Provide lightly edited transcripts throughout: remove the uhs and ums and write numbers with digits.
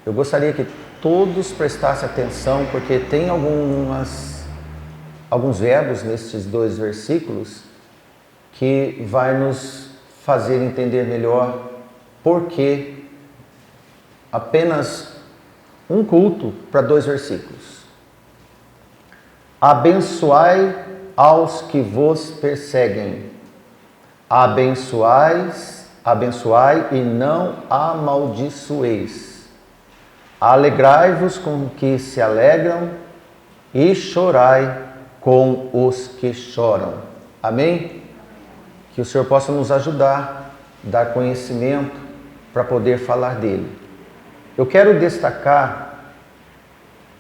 Eu gostaria que todos prestassem atenção, porque tem alguns verbos nestes 2 versículos que vai nos fazer entender melhor por que apenas um culto para 2 versículos. Abençoai aos que vos perseguem. Abençoai e não amaldiçoeis. Alegrai-vos com os que se alegram e chorai com os que choram. Amém? Que o Senhor possa nos ajudar, dar conhecimento para poder falar dele. Eu quero destacar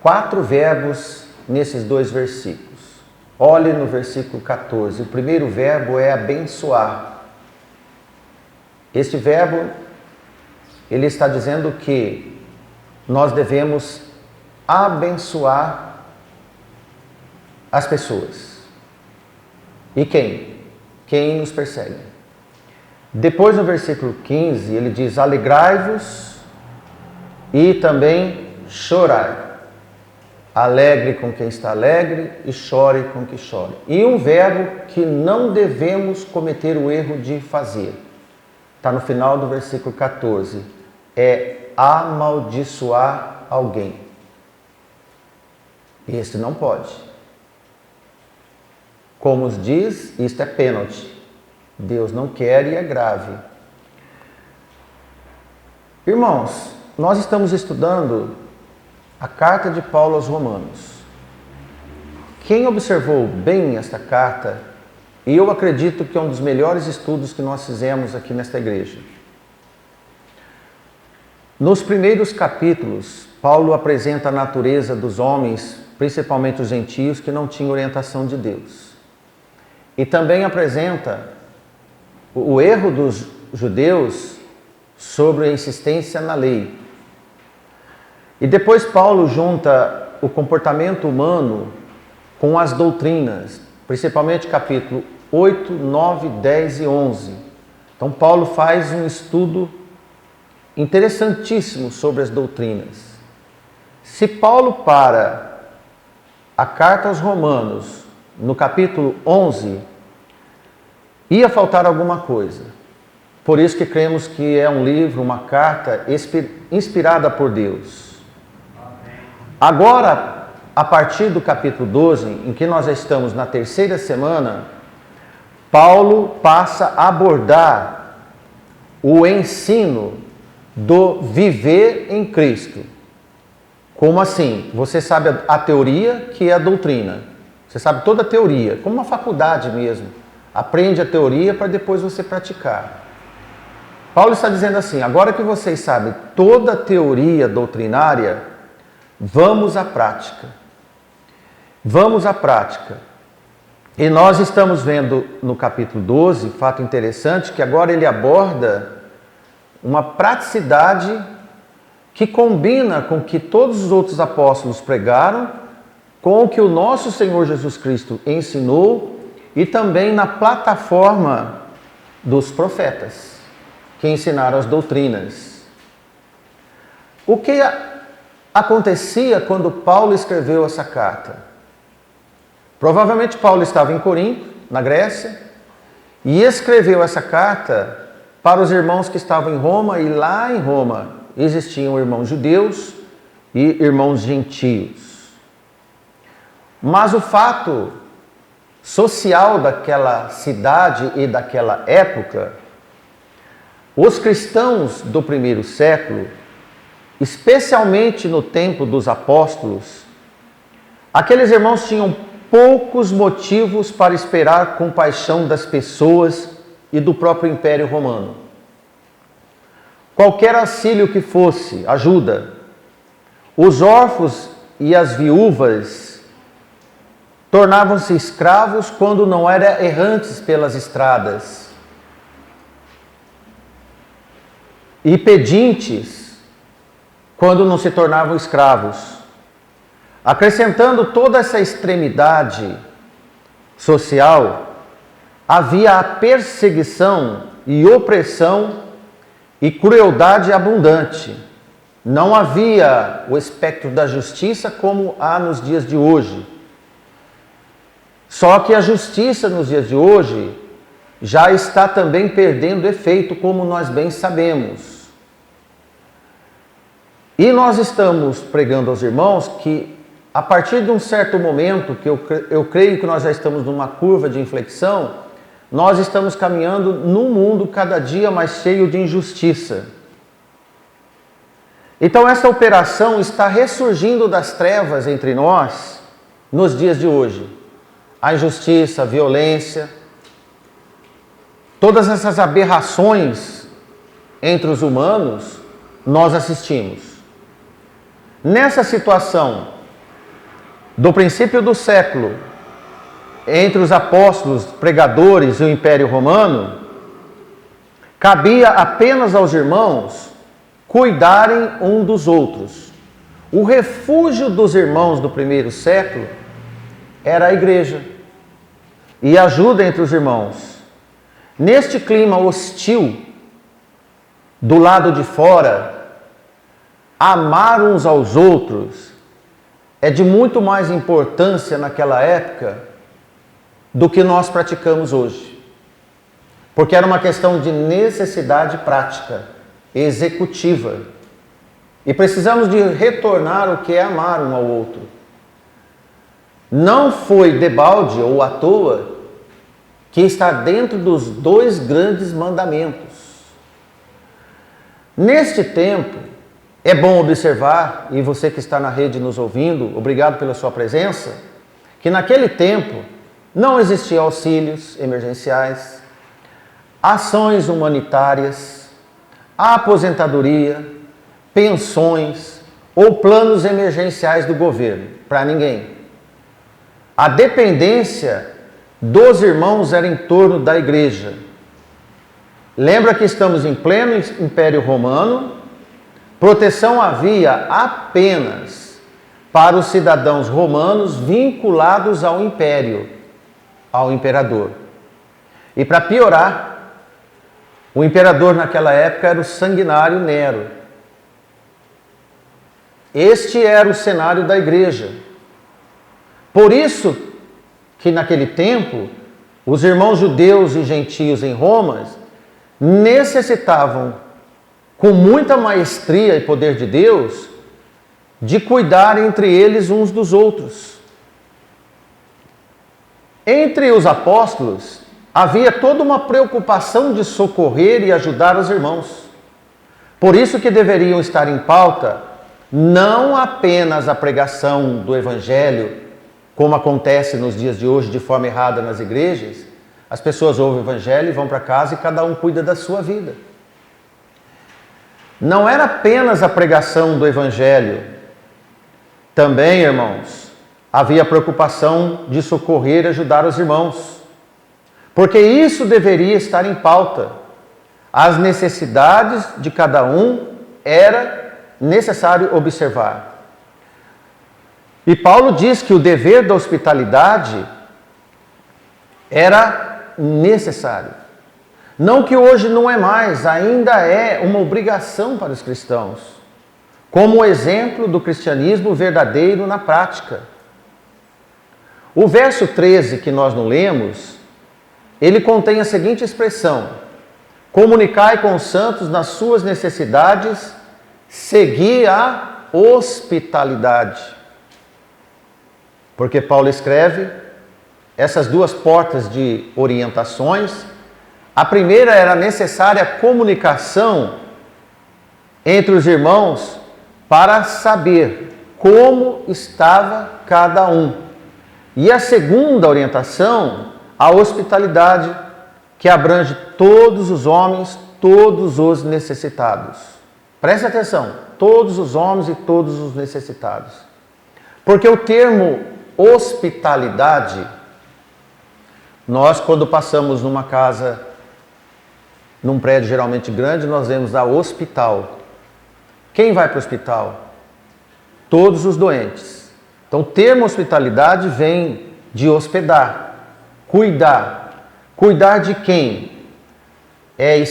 4 verbos nesses 2 versículos. Olhe no versículo 14. O primeiro verbo é abençoar. Este verbo, ele está dizendo que nós devemos abençoar as pessoas. E quem? Quem nos persegue. Depois no versículo 15, ele diz: alegrai-vos e também chorai. Alegre com quem está alegre e chore com quem chore. E um verbo que não devemos cometer o erro de fazer. Está no final do versículo 14. É amaldiçoar alguém. Esse não pode. Como diz, isto é pênalti. Deus não quer e é grave. Irmãos, nós estamos estudando a carta de Paulo aos Romanos. Quem observou bem esta carta, e eu acredito que é um dos melhores estudos que nós fizemos aqui nesta igreja. Nos primeiros capítulos, Paulo apresenta a natureza dos homens, principalmente os gentios, que não tinham orientação de Deus. E também apresenta o erro dos judeus sobre a insistência na lei. E depois Paulo junta o comportamento humano com as doutrinas, principalmente capítulo 8, 9, 10 e 11. Então Paulo faz um estudo interessantíssimo sobre as doutrinas. Se Paulo para a carta aos Romanos no capítulo 11, ia faltar alguma coisa. Por isso que cremos que é um livro, uma carta inspirada por Deus. Agora, a partir do capítulo 12, em que nós já estamos na 3ª semana, Paulo passa a abordar o ensino do viver em Cristo. Como assim? Você sabe a teoria, que é a doutrina. Você sabe toda a teoria, como uma faculdade mesmo. Aprende a teoria para depois você praticar. Paulo está dizendo assim: agora que vocês sabem toda a teoria doutrinária, vamos à prática. Vamos à prática. E nós estamos vendo no capítulo 12, fato interessante, que agora ele aborda uma praticidade que combina com o que todos os outros apóstolos pregaram, com o que o nosso Senhor Jesus Cristo ensinou e também na plataforma dos profetas, que ensinaram as doutrinas. O que acontecia quando Paulo escreveu essa carta? Provavelmente Paulo estava em Corinto, na Grécia, e escreveu essa carta para os irmãos que estavam em Roma, e lá em Roma existiam irmãos judeus e irmãos gentios. Mas o fato social daquela cidade e daquela época, os cristãos do primeiro século, especialmente no tempo dos apóstolos, aqueles irmãos tinham poucos motivos para esperar compaixão das pessoas e do próprio Império Romano. Qualquer auxílio que fosse, ajuda. Os órfãos e as viúvas tornavam-se escravos quando não eram errantes pelas estradas. E pedintes quando não se tornavam escravos. Acrescentando toda essa extremidade social, havia a perseguição e opressão e crueldade abundante. Não havia o espectro da justiça como há nos dias de hoje. Só que a justiça nos dias de hoje já está também perdendo efeito, como nós bem sabemos. E nós estamos pregando aos irmãos que, a partir de um certo momento, que eu creio que nós já estamos numa curva de inflexão, nós estamos caminhando num mundo cada dia mais cheio de injustiça. Então essa operação está ressurgindo das trevas entre nós nos dias de hoje. A injustiça, a violência, todas essas aberrações entre os humanos, nós assistimos. Nessa situação do princípio do século, entre os apóstolos, pregadores e o Império Romano, cabia apenas aos irmãos cuidarem um dos outros. O refúgio dos irmãos do primeiro século era a igreja e ajuda entre os irmãos. Neste clima hostil, do lado de fora, amar uns aos outros é de muito mais importância naquela época do que nós praticamos hoje. Porque era uma questão de necessidade prática, executiva. E precisamos de retornar o que é amar um ao outro. Não foi debalde ou à toa que está dentro dos 2 grandes mandamentos. Neste tempo, é bom observar, e você que está na rede nos ouvindo, obrigado pela sua presença, que naquele tempo não existiam auxílios emergenciais, ações humanitárias, aposentadoria, pensões ou planos emergenciais do governo, para ninguém. A dependência dos irmãos era em torno da igreja. Lembra que estamos em pleno Império Romano. Proteção havia apenas para os cidadãos romanos vinculados ao império, ao imperador. E para piorar, o imperador naquela época era o sanguinário Nero. Este era o cenário da igreja. Por isso que naquele tempo, os irmãos judeus e gentios em Roma necessitavam, com muita maestria e poder de Deus, de cuidar entre eles uns dos outros. Entre os apóstolos, havia toda uma preocupação de socorrer e ajudar os irmãos. Por isso que deveriam estar em pauta não apenas a pregação do Evangelho, como acontece nos dias de hoje de forma errada nas igrejas. As pessoas ouvem o Evangelho e vão para casa e cada um cuida da sua vida. Não era apenas a pregação do Evangelho. Também, irmãos, havia preocupação de socorrer e ajudar os irmãos. Porque isso deveria estar em pauta. As necessidades de cada um era necessário observar. E Paulo diz que o dever da hospitalidade era necessário. Não que hoje não é mais, ainda é uma obrigação para os cristãos, como exemplo do cristianismo verdadeiro na prática. O verso 13 que nós não lemos, ele contém a seguinte expressão: comunicai com os santos nas suas necessidades, segui a hospitalidade. Porque Paulo escreve essas 2 portas de orientações. A primeira era a necessária comunicação entre os irmãos para saber como estava cada um. E a segunda orientação, a hospitalidade, que abrange todos os homens, todos os necessitados. Preste atenção, todos os homens e todos os necessitados. Porque o termo hospitalidade, nós quando passamos numa casa, num prédio geralmente grande, nós vemos a hospital. Quem vai para o hospital? Todos os doentes. Então o termo hospitalidade vem de hospedar, cuidar. Cuidar de quem? É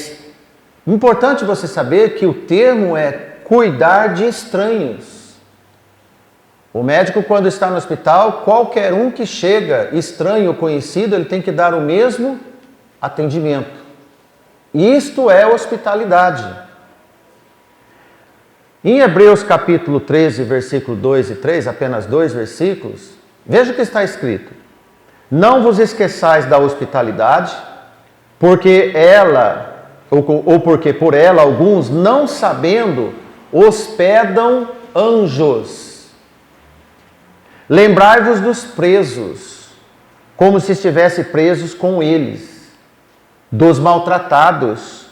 importante você saber que o termo é cuidar de estranhos. O médico, quando está no hospital, qualquer um que chega, estranho ou conhecido, ele tem que dar o mesmo atendimento. Isto é hospitalidade. Em Hebreus capítulo 13, versículo 2 e 3, apenas 2 versículos, veja o que está escrito. Não vos esqueçais da hospitalidade, porque ela, ou porque por ela alguns, não sabendo, hospedam anjos. Lembrai-vos dos presos, como se estivesse presos com eles, dos maltratados,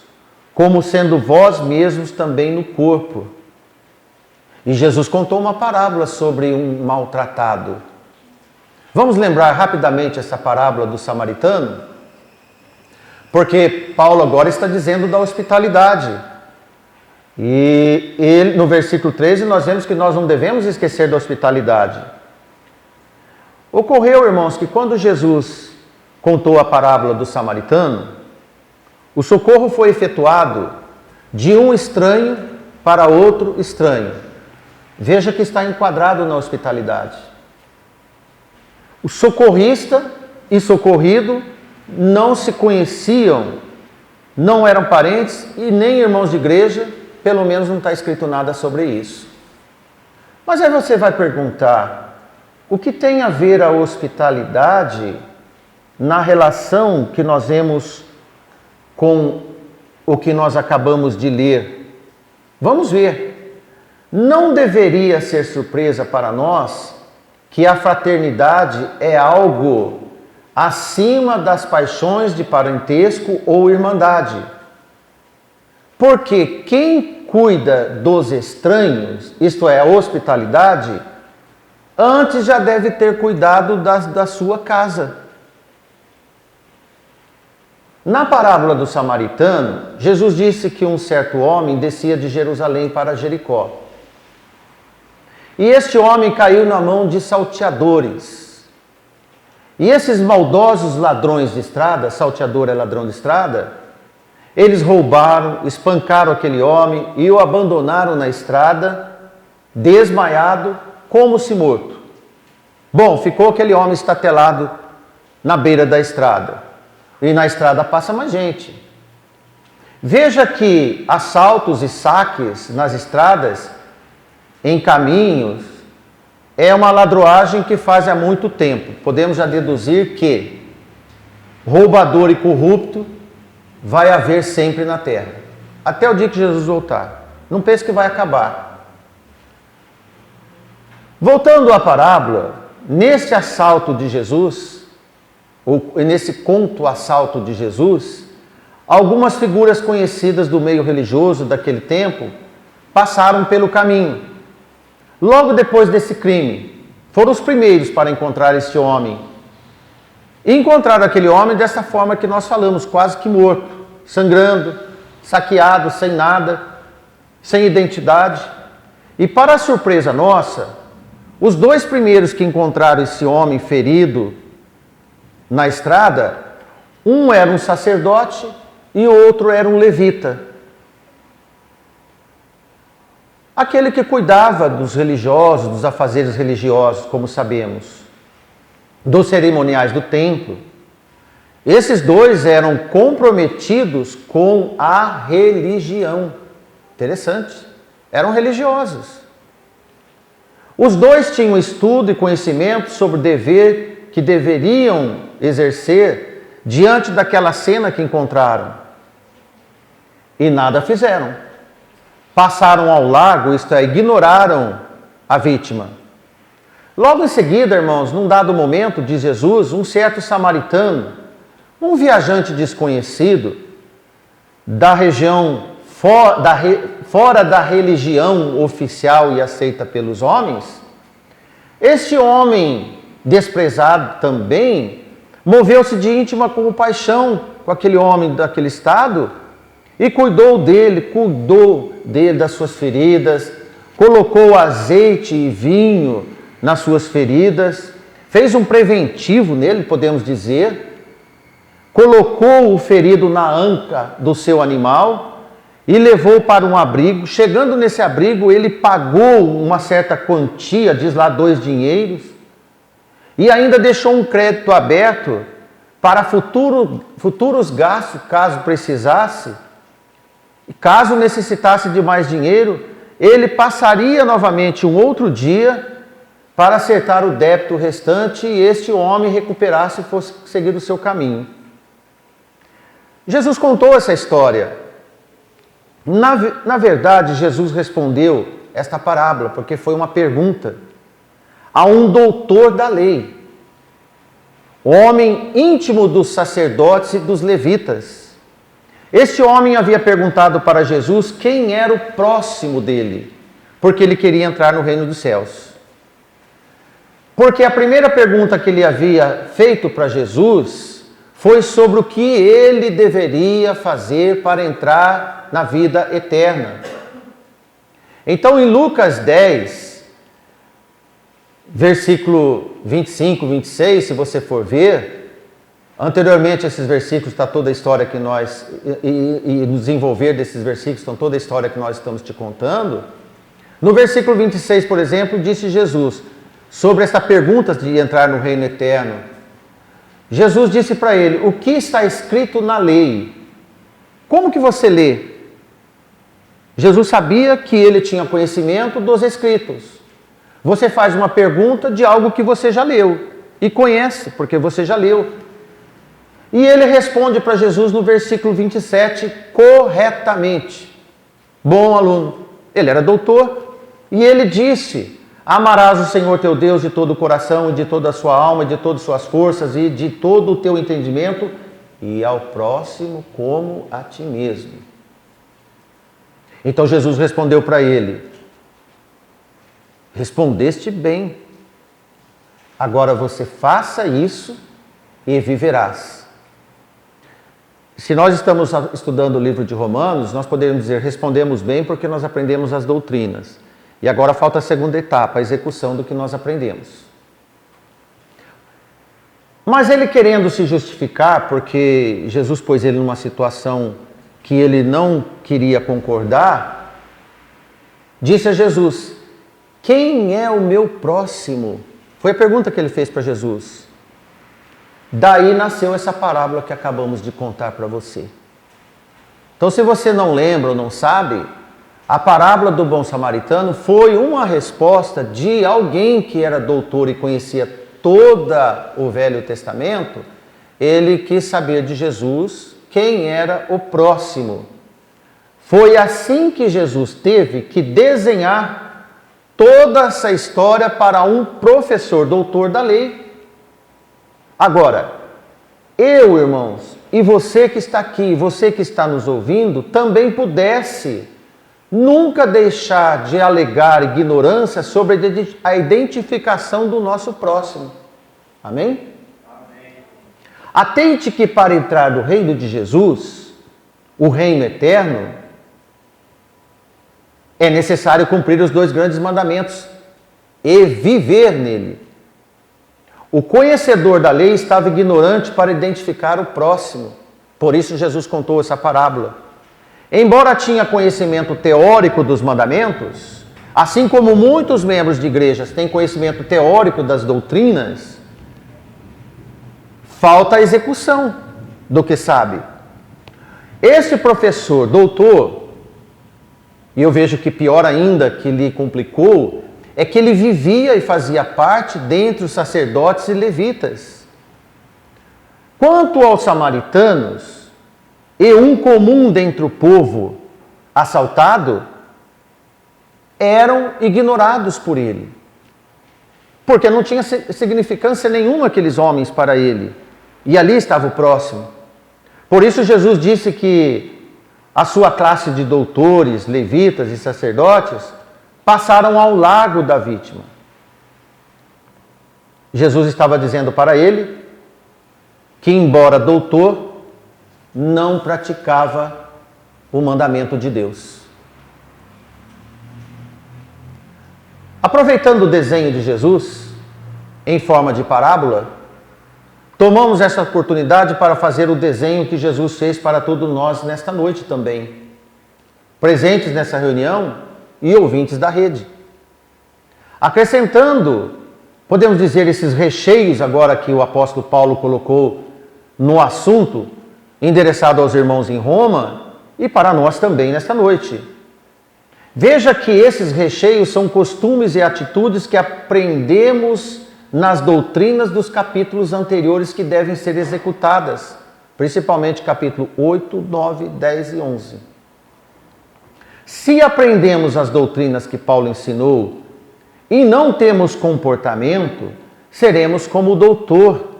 como sendo vós mesmos também no corpo. E Jesus contou uma parábola sobre um maltratado. Vamos lembrar rapidamente essa parábola do samaritano? Porque Paulo agora está dizendo da hospitalidade. E ele, no versículo 13, nós vemos que nós não devemos esquecer da hospitalidade. Ocorreu, irmãos, que quando Jesus contou a parábola do samaritano, o socorro foi efetuado de um estranho para outro estranho. Veja que está enquadrado na hospitalidade. O socorrista e socorrido não se conheciam, não eram parentes e nem irmãos de igreja, pelo menos não está escrito nada sobre isso. Mas aí você vai perguntar, o que tem a ver a hospitalidade na relação que nós vemos com o que nós acabamos de ler? Vamos ver. Não deveria ser surpresa para nós que a fraternidade é algo acima das paixões de parentesco ou irmandade. Porque quem cuida dos estranhos, isto é, a hospitalidade, antes já deve ter cuidado da sua casa. Na parábola do samaritano, Jesus disse que um certo homem descia de Jerusalém para Jericó. E este homem caiu na mão de salteadores. E esses maldosos ladrões de estrada, salteador é ladrão de estrada, eles roubaram, espancaram aquele homem e o abandonaram na estrada, desmaiado, como se morto. Bom, ficou aquele homem estatelado na beira da estrada. E na estrada passa mais gente. Veja que assaltos e saques nas estradas, em caminhos, é uma ladroagem que faz há muito tempo. Podemos já deduzir que roubador e corrupto vai haver sempre na terra, até o dia que Jesus voltar. Não pense que vai acabar. Voltando à parábola, neste assalto de Jesus, ou nesse conto assalto de Jesus, algumas figuras conhecidas do meio religioso daquele tempo passaram pelo caminho. Logo depois desse crime, foram os primeiros para encontrar este homem. E encontraram aquele homem dessa forma que nós falamos, quase que morto, sangrando, saqueado, sem nada, sem identidade. E para a surpresa nossa, os dois primeiros que encontraram esse homem ferido na estrada, um era um sacerdote e o outro era um levita. Aquele que cuidava dos religiosos, dos afazeres religiosos, como sabemos, dos cerimoniais do templo. Esses dois eram comprometidos com a religião. Interessante. Eram religiosos. Os dois tinham estudo e conhecimento sobre o dever que deveriam exercer diante daquela cena que encontraram. E nada fizeram. Passaram ao largo, isto é, ignoraram a vítima. Logo em seguida, irmãos, num dado momento, diz Jesus, um certo samaritano, um viajante desconhecido, da região fora da religião oficial e aceita pelos homens, este homem desprezado também, moveu-se de íntima compaixão com aquele homem daquele estado, e cuidou dele das suas feridas, colocou azeite e vinho nas suas feridas, fez um preventivo nele, podemos dizer, colocou o ferido na anca do seu animal e levou para um abrigo. Chegando nesse abrigo, ele pagou uma certa quantia, diz lá 2 dinheiros, e ainda deixou um crédito aberto para futuros gastos, caso precisasse. E caso necessitasse de mais dinheiro, ele passaria novamente um outro dia para acertar o débito restante e este homem recuperasse e fosse seguir o seu caminho. Jesus contou essa história. Na verdade, Jesus respondeu esta parábola, porque foi uma pergunta a um doutor da lei, homem íntimo dos sacerdotes e dos levitas. Este homem havia perguntado para Jesus quem era o próximo dele, porque ele queria entrar no reino dos céus. Porque a primeira pergunta que ele havia feito para Jesus foi sobre o que ele deveria fazer para entrar na vida eterna. Então, em Lucas 10, versículo 25, 26, se você for ver, anteriormente a esses versículos está toda a história que nós, e no desenvolver desses versículos estão toda a história que nós estamos te contando. No versículo 26, por exemplo, disse Jesus, sobre esta pergunta de entrar no reino eterno, Jesus disse para ele, o que está escrito na lei? Como que você lê? Jesus sabia que ele tinha conhecimento dos escritos. Você faz uma pergunta de algo que você já leu e conhece, porque você já leu. E ele responde para Jesus no versículo 27 corretamente. Bom aluno. Ele era doutor e ele disse, amarás o Senhor teu Deus de todo o coração, e de toda a sua alma, e de todas as suas forças, e de todo o teu entendimento, e ao próximo como a ti mesmo. Então Jesus respondeu para ele, respondeste bem, agora você faça isso e viverás. Se nós estamos estudando o livro de Romanos, nós poderíamos dizer, respondemos bem porque nós aprendemos as doutrinas. E agora falta a segunda etapa, a execução do que nós aprendemos. Mas ele querendo se justificar, porque Jesus pôs ele numa situação que ele não queria concordar, disse a Jesus, quem é o meu próximo? Foi a pergunta que ele fez para Jesus. Daí nasceu essa parábola que acabamos de contar para você. Então, se você não lembra ou não sabe, a parábola do bom samaritano foi uma resposta de alguém que era doutor e conhecia todo o Velho Testamento. Ele quis saber de Jesus quem era o próximo. Foi assim que Jesus teve que desenhar toda essa história para um professor, doutor da lei. Agora, eu, irmãos, e você que está aqui, você que está nos ouvindo, também pudesse nunca deixar de alegar ignorância sobre a identificação do nosso próximo. Amém? Amém. Atente que para entrar no reino de Jesus, o reino eterno, é necessário cumprir os 2 grandes mandamentos e viver nele. O conhecedor da lei estava ignorante para identificar o próximo. Por isso Jesus contou essa parábola. Embora tinha conhecimento teórico dos mandamentos, assim como muitos membros de igrejas têm conhecimento teórico das doutrinas, falta a execução do que sabe. Esse professor, doutor, e eu vejo que pior ainda que lhe complicou, é que ele vivia e fazia parte dentre os sacerdotes e levitas. Quanto aos samaritanos, e um comum dentre o povo assaltado, eram ignorados por ele. Porque não tinha significância nenhuma aqueles homens para ele. E ali estava o próximo. Por isso Jesus disse que a sua classe de doutores, levitas e sacerdotes passaram ao largo da vítima. Jesus estava dizendo para ele que, embora doutor, não praticava o mandamento de Deus. Aproveitando o desenho de Jesus, em forma de parábola, tomamos essa oportunidade para fazer o desenho que Jesus fez para todos nós nesta noite também. presentes nessa reunião e ouvintes da rede. Acrescentando, podemos dizer, esses recheios agora que o apóstolo Paulo colocou no assunto, endereçado aos irmãos em Roma e para nós também nesta noite. Veja que esses recheios são costumes e atitudes que aprendemos nas doutrinas dos capítulos anteriores que devem ser executadas, principalmente capítulo 8, 9, 10 e 11. Se aprendemos as doutrinas que Paulo ensinou e não temos comportamento, seremos como o doutor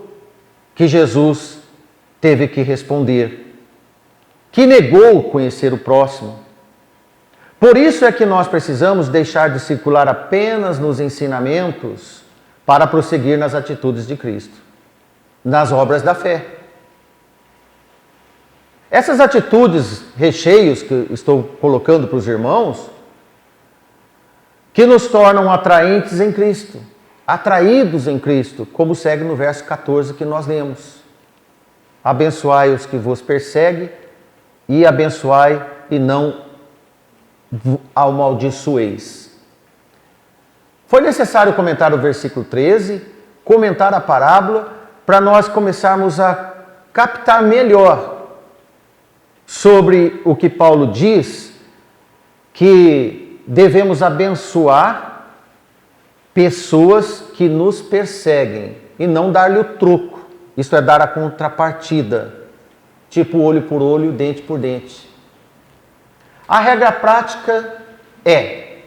que Jesus teve que responder, que negou conhecer o próximo. Por isso é que nós precisamos deixar de circular apenas nos ensinamentos para prosseguir nas atitudes de Cristo, nas obras da fé. Essas atitudes, recheios que estou colocando para os irmãos, que nos tornam atraentes em Cristo, atraídos em Cristo, como segue no verso 14 que nós lemos. Abençoai os que vos perseguem e abençoai e não amaldiçoeis. Foi necessário comentar o versículo 13, comentar a parábola, para nós começarmos a captar melhor sobre o que Paulo diz, que devemos abençoar pessoas que nos perseguem e não dar-lhe o troco. Isto é, dar a contrapartida, tipo olho por olho, dente por dente. A regra prática é: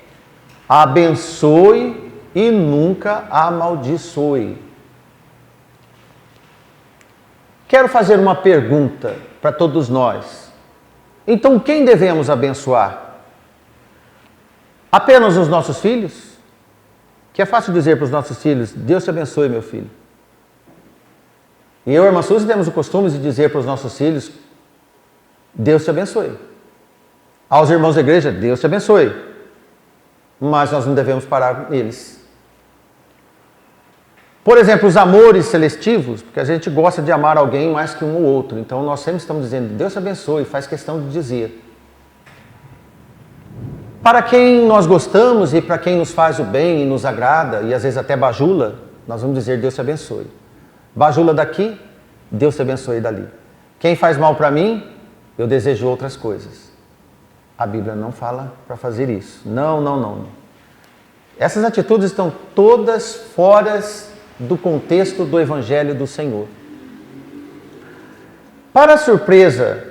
abençoe e nunca amaldiçoe. Quero fazer uma pergunta para todos nós. Então, quem devemos abençoar? Apenas os nossos filhos? Que é fácil dizer para os nossos filhos: Deus te abençoe, meu filho. E eu, irmã Suzy, temos o costume de dizer para os nossos filhos: Deus te abençoe. Aos irmãos da igreja: Deus te abençoe. Mas nós não devemos parar neles. Por exemplo, os amores selestivos, porque a gente gosta de amar alguém mais que um ou outro. Então nós sempre estamos dizendo: Deus te abençoe, faz questão de dizer. Para quem nós gostamos e para quem nos faz o bem e nos agrada, e às vezes até bajula, nós vamos dizer: Deus te abençoe. Bajula daqui, Deus te abençoe dali. Quem faz mal para mim, eu desejo outras coisas. A Bíblia não fala para fazer isso. Não, não, não. Essas atitudes estão todas fora do contexto do Evangelho do Senhor. Para a surpresa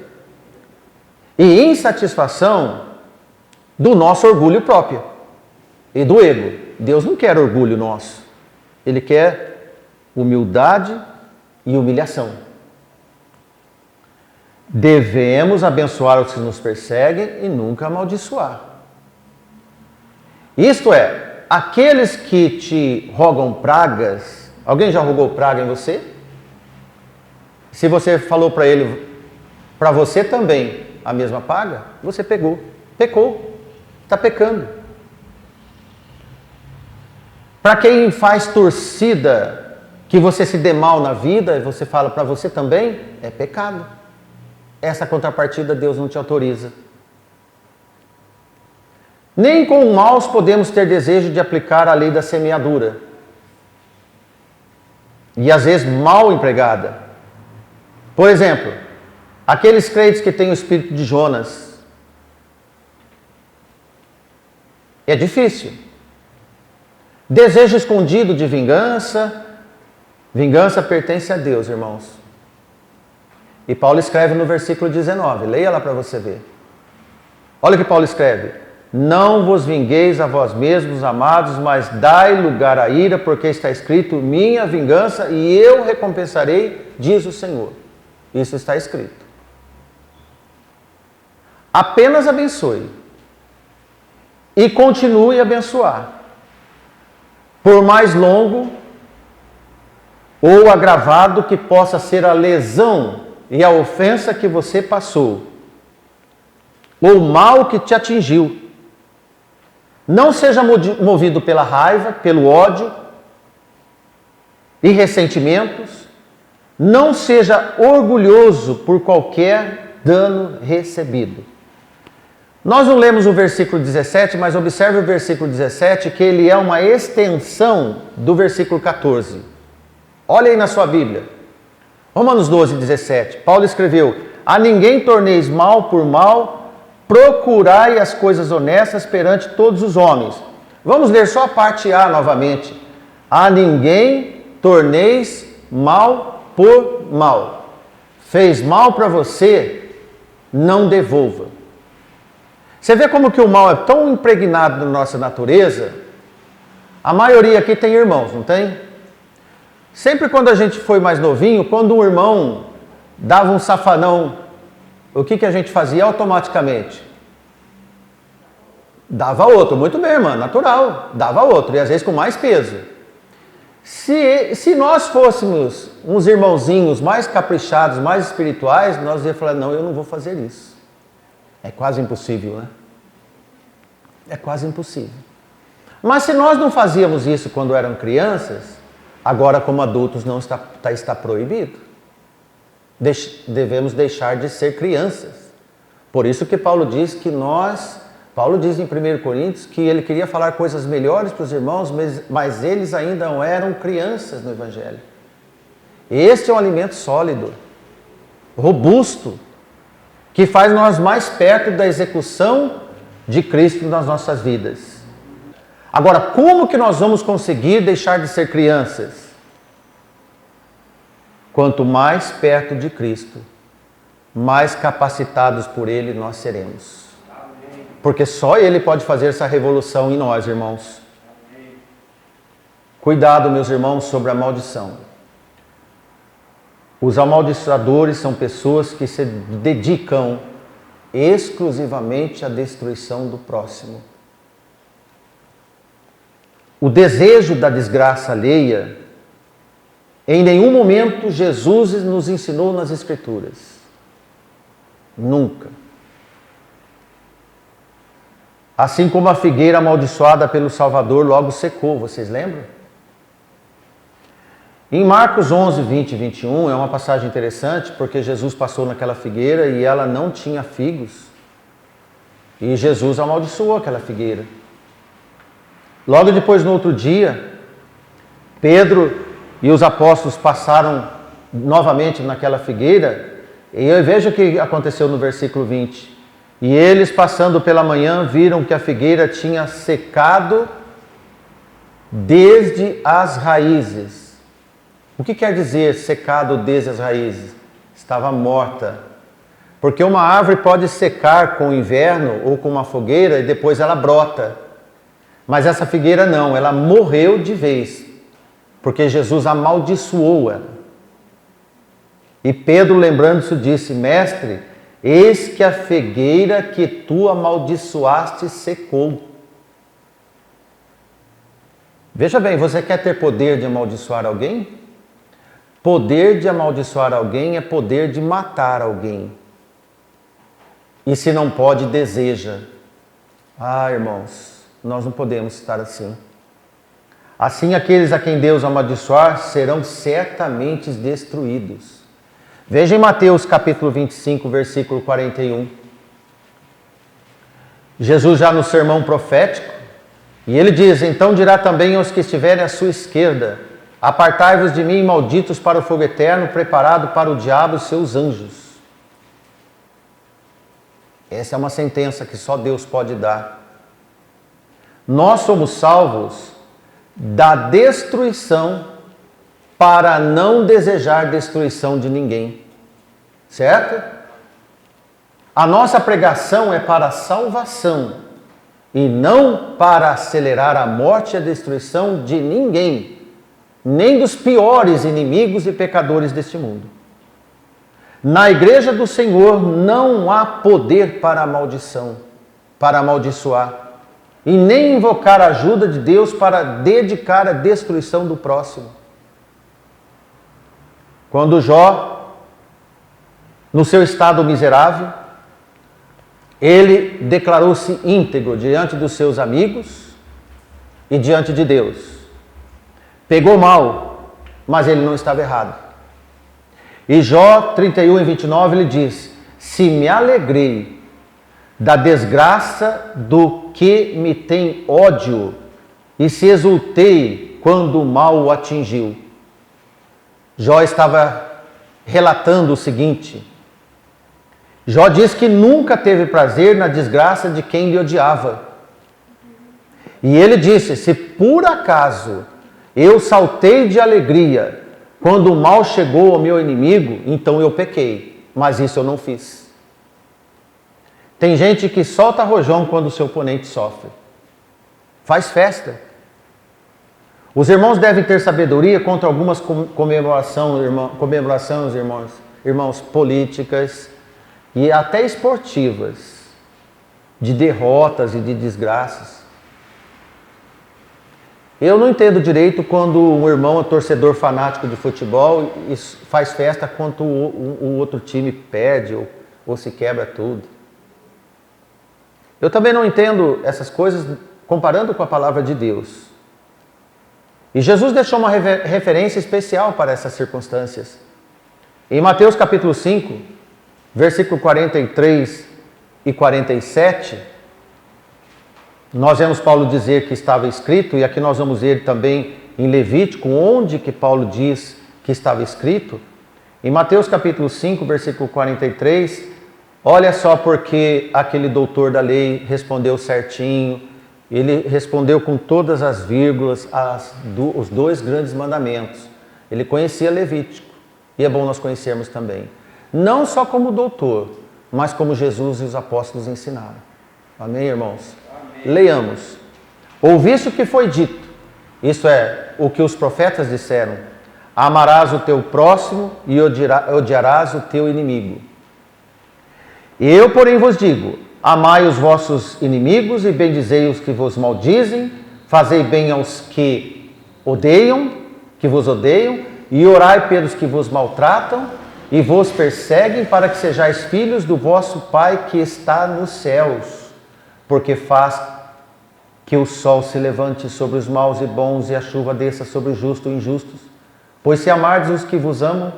e insatisfação do nosso orgulho próprio e do ego. Deus não quer orgulho nosso. Ele quer humildade e humilhação. Devemos abençoar os que nos perseguem e nunca amaldiçoar. Isto é, aqueles que te rogam pragas. Alguém já rogou praga em você? Se você falou para ele, para você também a mesma praga, você pecou, está pecando. Para quem faz torcida, que você se dê mal na vida, e você fala para você também, é pecado. Essa contrapartida Deus não te autoriza. Nem com maus podemos ter desejo de aplicar a lei da semeadura. E às vezes mal empregada. Por exemplo, aqueles crentes que têm o espírito de Jonas. É difícil. Desejo escondido de vingança. Vingança pertence a Deus, irmãos. E Paulo escreve no versículo 19. Leia lá para você ver. Olha o que Paulo escreve. Não vos vingueis a vós mesmos, amados, mas dai lugar à ira, porque está escrito: minha vingança e eu recompensarei, diz o Senhor. Isso está escrito. Apenas abençoe. E continue a abençoar. Por mais longo ou agravado que possa ser a lesão e a ofensa que você passou, ou o mal que te atingiu. Não seja movido pela raiva, pelo ódio e ressentimentos. Não seja orgulhoso por qualquer dano recebido. Nós não lemos o versículo 17, mas observe o versículo 17, que ele é uma extensão do versículo 14. Olha aí na sua Bíblia. Romanos 12, 17. Paulo escreveu: a ninguém torneis mal por mal, procurai as coisas honestas perante todos os homens. Vamos ler só a parte A novamente. A ninguém torneis mal por mal. Fez mal para você, não devolva. Você vê como que o mal é tão impregnado na nossa natureza? A maioria aqui tem irmãos, não tem? Sempre quando a gente foi mais novinho, quando um irmão dava um safanão, o que a gente fazia automaticamente? Dava outro. Muito bem, irmã, natural. Dava outro, e às vezes com mais peso. Se nós fôssemos uns irmãozinhos mais caprichados, mais espirituais, nós ia falar: não, eu não vou fazer isso. É quase impossível, né? É quase impossível. Mas se nós não fazíamos isso quando eram crianças, agora como adultos não está proibido. Devemos deixar de ser crianças. Por isso que Paulo diz que Paulo diz em 1 Coríntios que ele queria falar coisas melhores para os irmãos, mas eles ainda não eram crianças no Evangelho. Este é um alimento sólido, robusto, que faz nós mais perto da execução de Cristo nas nossas vidas. Agora, como que nós vamos conseguir deixar de ser crianças? Quanto mais perto de Cristo, mais capacitados por Ele nós seremos. Porque só Ele pode fazer essa revolução em nós, irmãos. Cuidado, meus irmãos, sobre a maldição. Os amaldiçoadores são pessoas que se dedicam exclusivamente à destruição do próximo. O desejo da desgraça alheia, em nenhum momento Jesus nos ensinou nas Escrituras. Nunca. Assim como a figueira amaldiçoada pelo Salvador logo secou, vocês lembram? Em Marcos 11, 20 e 21 é uma passagem interessante, porque Jesus passou naquela figueira e ela não tinha figos. E Jesus amaldiçoou aquela figueira. Logo depois, no outro dia, Pedro e os apóstolos passaram novamente naquela figueira, e veja o que aconteceu no versículo 20. E eles, passando pela manhã, viram que a figueira tinha secado desde as raízes. O que quer dizer secado desde as raízes? Estava morta. Porque uma árvore pode secar com o inverno ou com uma fogueira e depois ela brota. Mas essa figueira não, ela morreu de vez. Porque Jesus amaldiçoou ela. E Pedro, lembrando-se, disse: Mestre, eis que a figueira que tu amaldiçoaste secou. Veja bem, você quer ter poder de amaldiçoar alguém? Poder de amaldiçoar alguém é poder de matar alguém. E se não pode, deseja. Ah, irmãos, nós não podemos estar assim. Assim, aqueles a quem Deus amaldiçoar serão certamente destruídos. Veja em Mateus capítulo 25, versículo 41. Jesus já no sermão profético, e ele diz: então dirá também aos que estiverem à sua esquerda: apartai-vos de mim, malditos, para o fogo eterno, preparado para o diabo e seus anjos. Essa é uma sentença que só Deus pode dar. Nós somos salvos da destruição para não desejar destruição de ninguém. Certo? A nossa pregação é para a salvação e não para acelerar a morte e a destruição de ninguém, nem dos piores inimigos e pecadores deste mundo. Na igreja do Senhor não há poder para a maldição, para amaldiçoar, e nem invocar a ajuda de Deus para dedicar a destruição do próximo. Quando Jó, no seu estado miserável, ele declarou-se íntegro diante dos seus amigos e diante de Deus. Pegou mal, mas ele não estava errado. E Jó 31 e 29 ele diz: se me alegrei da desgraça do que me tem ódio, e se exultei quando o mal o atingiu. Jó estava relatando o seguinte: Jó diz que nunca teve prazer na desgraça de quem lhe odiava. E ele disse: se por acaso eu saltei de alegria quando o mal chegou ao meu inimigo, então eu pequei, mas isso eu não fiz. Tem gente que solta rojão quando o seu oponente sofre. Faz festa. Os irmãos devem ter sabedoria contra algumas comemorações, irmãos, políticas e até esportivas, de derrotas e de desgraças. Eu não entendo direito quando um irmão é torcedor fanático de futebol e faz festa quando o outro time perde ou se quebra tudo. Eu também não entendo essas coisas comparando com a palavra de Deus. E Jesus deixou uma referência especial para essas circunstâncias. Em Mateus capítulo 5, versículo 43 e 47, nós vemos Paulo dizer que estava escrito, e aqui nós vamos ver também em Levítico, onde que Paulo diz que estava escrito. Em Mateus capítulo 5, versículo 43, olha só porque aquele doutor da lei respondeu certinho, ele respondeu com todas as vírgulas, os 2 grandes mandamentos. Ele conhecia Levítico, e é bom nós conhecermos também. Não só como doutor, mas como Jesus e os apóstolos ensinaram. Amém, irmãos? Leiamos. Ouviste o que foi dito, isto é, o que os profetas disseram: amarás o teu próximo e odiarás o teu inimigo. Eu, porém, vos digo: amai os vossos inimigos e bendizei os que vos maldizem, fazei bem aos que vos odeiam, e orai pelos que vos maltratam e vos perseguem, para que sejais filhos do vosso Pai que está nos céus. Porque faz que o sol se levante sobre os maus e bons, e a chuva desça sobre os justos e injustos. Pois se amardes os que vos amam,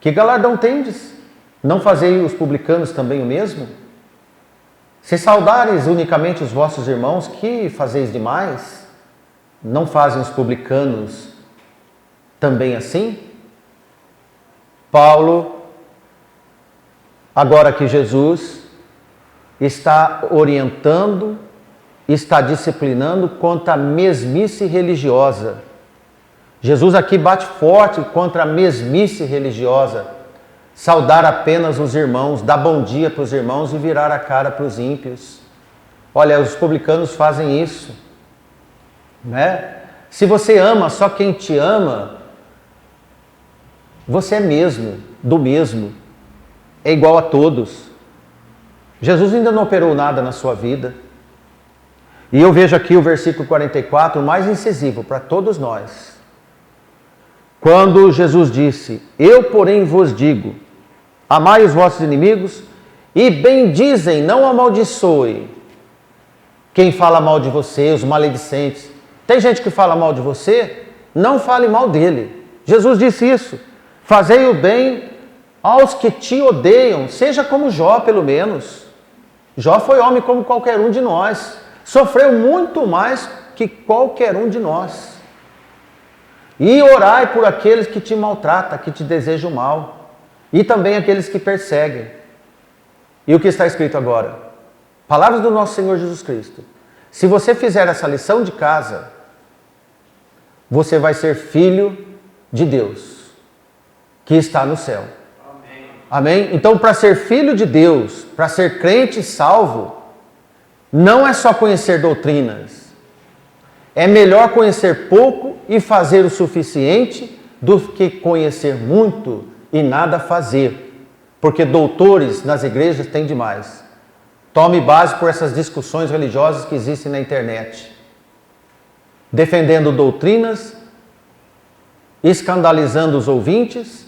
que galardão tendes? Não fazei os publicanos também o mesmo? Se saudares unicamente os vossos irmãos, que fazeis demais? Não fazem os publicanos também assim? Paulo, agora que Jesus está orientando, está disciplinando contra a mesmice religiosa. Jesus aqui bate forte contra a mesmice religiosa. Saudar apenas os irmãos, dar bom dia para os irmãos e virar a cara para os ímpios. Olha, os publicanos fazem isso, né? Se você ama só quem te ama, você é do mesmo, é igual a todos. Jesus ainda não operou nada na sua vida. E eu vejo aqui o versículo 44, o mais incisivo para todos nós. Quando Jesus disse: eu, porém, vos digo, amai os vossos inimigos e bendizem, não amaldiçoe quem fala mal de você, os maledicentes. Tem gente que fala mal de você, não fale mal dele. Jesus disse isso. Fazei o bem aos que te odeiam, seja como Jó, pelo menos. Jó foi homem como qualquer um de nós. Sofreu muito mais que qualquer um de nós. E orai por aqueles que te maltratam, que te desejam mal. E também aqueles que perseguem. E o que está escrito agora? Palavras do nosso Senhor Jesus Cristo. Se você fizer essa lição de casa, você vai ser filho de Deus, que está no céu. Amém? Então, para ser filho de Deus, para ser crente e salvo, não é só conhecer doutrinas. É melhor conhecer pouco e fazer o suficiente do que conhecer muito e nada fazer. Porque doutores nas igrejas tem demais. Tome base por essas discussões religiosas que existem na internet. Defendendo doutrinas, escandalizando os ouvintes,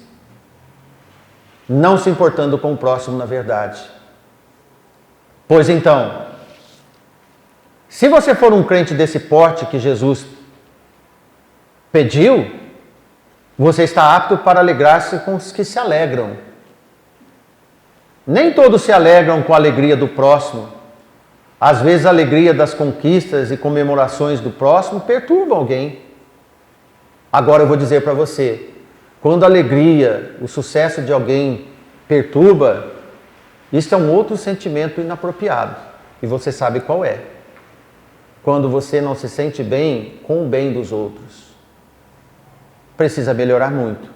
não se importando com o próximo na verdade. Pois então, se você for um crente desse porte que Jesus pediu, você está apto para alegrar-se com os que se alegram. Nem todos se alegram com a alegria do próximo, Às vezes a alegria das conquistas e comemorações do próximo perturba alguém. Agora eu vou dizer para você, quando a alegria, o sucesso de alguém perturba, isso é um outro sentimento inapropriado. E você sabe qual é. Quando você não se sente bem com o bem dos outros. Precisa melhorar muito.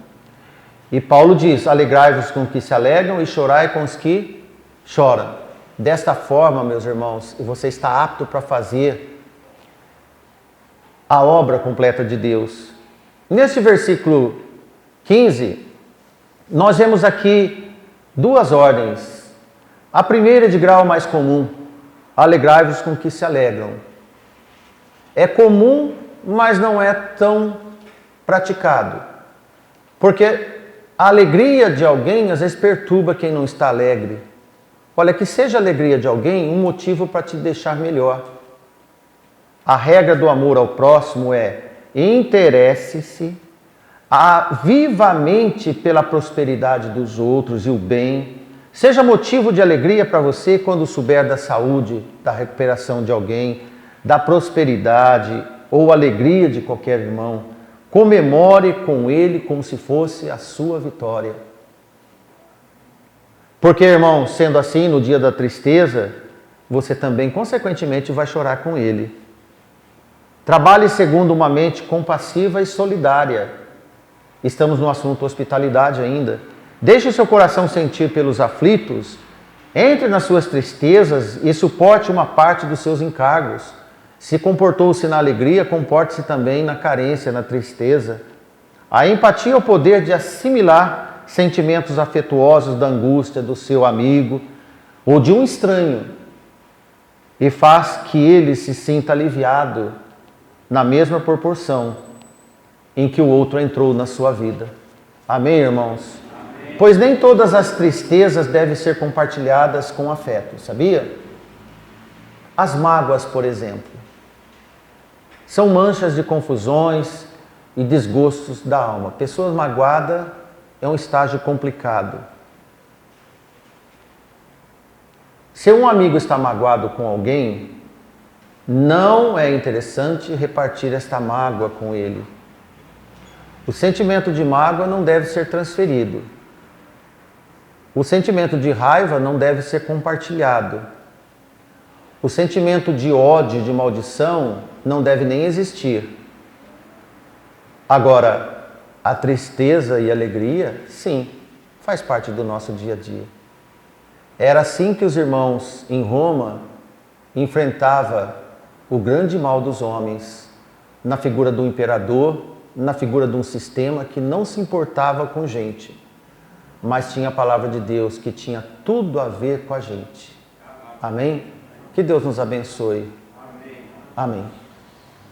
E Paulo diz, alegrai-vos com os que se alegram e chorai com os que choram. Desta forma, meus irmãos, você está apto para fazer a obra completa de Deus. Nesse versículo 15, nós vemos aqui duas ordens. A primeira é de grau mais comum, alegrai-vos com os que se alegram. É comum, mas não é tão praticado. Porque a alegria de alguém às vezes perturba quem não está alegre. Olha, que seja a alegria de alguém um motivo para te deixar melhor. A regra do amor ao próximo é: interesse-se vivamente pela prosperidade dos outros e o bem. Seja motivo de alegria para você quando souber da saúde, da recuperação de alguém, da prosperidade ou alegria de qualquer irmão. Comemore com ele como se fosse a sua vitória. Porque, irmão, sendo assim, no dia da tristeza, você também, consequentemente, vai chorar com ele. Trabalhe segundo uma mente compassiva e solidária. Estamos no assunto hospitalidade ainda. Deixe o seu coração sentir pelos aflitos, entre nas suas tristezas e suporte uma parte dos seus encargos. Se comportou-se na alegria, comporte-se também na carência, na tristeza. A empatia é o poder de assimilar sentimentos afetuosos da angústia do seu amigo ou de um estranho e faz que ele se sinta aliviado na mesma proporção em que o outro entrou na sua vida. Amém, irmãos? Amém. Pois nem todas as tristezas devem ser compartilhadas com afeto, sabia? As mágoas, por exemplo, são manchas de confusões e desgostos da alma. Pessoa magoada é um estágio complicado. Se um amigo está magoado com alguém, não é interessante repartir esta mágoa com ele. O sentimento de mágoa não deve ser transferido. O sentimento de raiva não deve ser compartilhado. O sentimento de ódio, de maldição, não deve nem existir. Agora, a tristeza e a alegria, sim, faz parte do nosso dia a dia. Era assim que os irmãos em Roma enfrentavam o grande mal dos homens, na figura do imperador, na figura de um sistema que não se importava com gente, mas tinha a palavra de Deus que tinha tudo a ver com a gente. Amém? Que Deus nos abençoe. Amém.